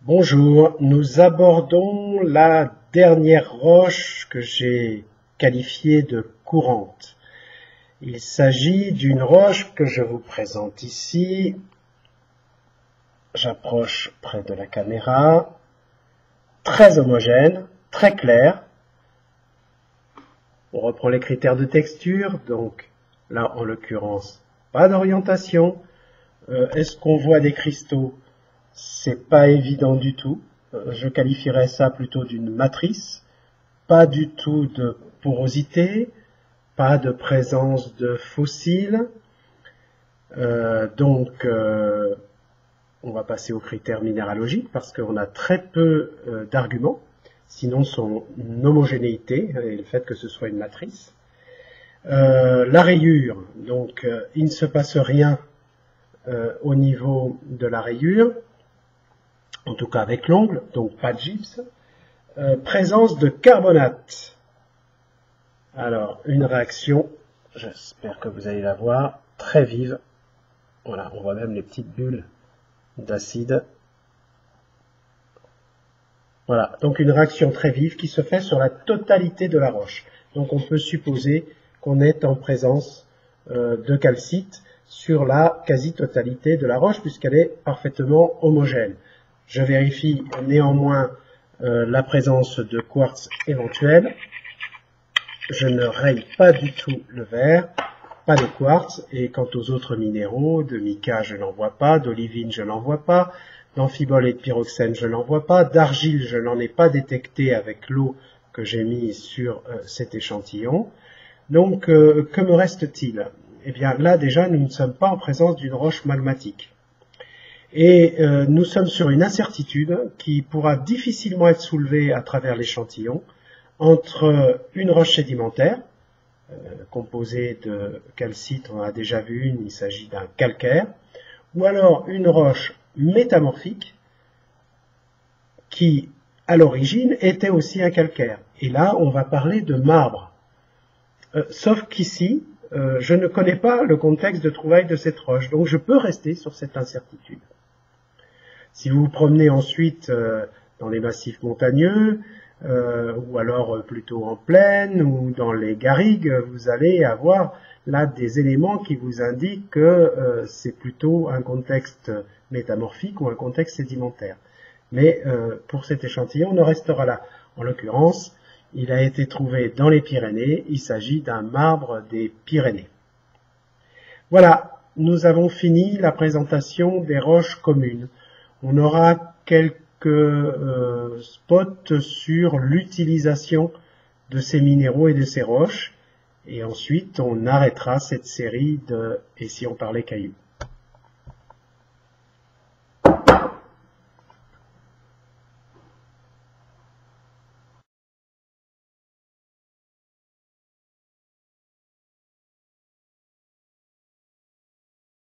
Bonjour, nous abordons la dernière roche que j'ai qualifiée de courante. Il s'agit d'une roche que je vous présente ici. J'approche près de la caméra. Très homogène, très clair. On reprend les critères de texture, donc là en l'occurrence, pas d'orientation. Est-ce qu'on voit des cristaux? C'est pas évident du tout. Je qualifierais ça plutôt d'une matrice. Pas du tout de porosité, pas de présence de fossiles. On va passer aux critères minéralogiques parce qu'on a très peu d'arguments, sinon son homogénéité et le fait que ce soit une matrice. La rayure, donc il ne se passe rien au niveau de la rayure, en tout cas avec l'ongle, donc pas de gypse. Présence de carbonate. Alors, une réaction, j'espère que vous allez la voir, très vive. Voilà, on voit même les petites bulles d'acide. Voilà, donc une réaction très vive qui se fait sur la totalité de la roche. Donc on peut supposer qu'on est en présence de calcite sur la quasi-totalité de la roche puisqu'elle est parfaitement homogène. Je vérifie néanmoins la présence de quartz éventuel. Je ne raye pas du tout le verre, pas de quartz. Et quant aux autres minéraux, de mica je n'en vois pas, d'olivine je n'en vois pas, d'amphibole et de pyroxène je n'en vois pas, d'argile je n'en ai pas détecté avec l'eau que j'ai mise sur cet échantillon. Donc que me reste-t-il? Eh bien là déjà nous ne sommes pas en présence d'une roche magmatique. Et nous sommes sur une incertitude qui pourra difficilement être soulevée à travers l'échantillon entre une roche sédimentaire, composée de calcite, on a déjà vu une, il s'agit d'un calcaire, ou alors une roche métamorphique qui, à l'origine, était aussi un calcaire. Et là, on va parler de marbre. Sauf qu'ici, je ne connais pas le contexte de trouvaille de cette roche, donc je peux rester sur cette incertitude. Si vous vous promenez ensuite dans les massifs montagneux, ou alors plutôt en plaine, ou dans les garrigues, vous allez avoir là des éléments qui vous indiquent que c'est plutôt un contexte métamorphique ou un contexte sédimentaire. Mais pour cet échantillon, on en restera là. En l'occurrence, il a été trouvé dans les Pyrénées, il s'agit d'un marbre des Pyrénées. Voilà, nous avons fini la présentation des roches communes. On aura quelques spots sur l'utilisation de ces minéraux et de ces roches. Et ensuite, on arrêtera cette série de « Et si on parlait cailloux ».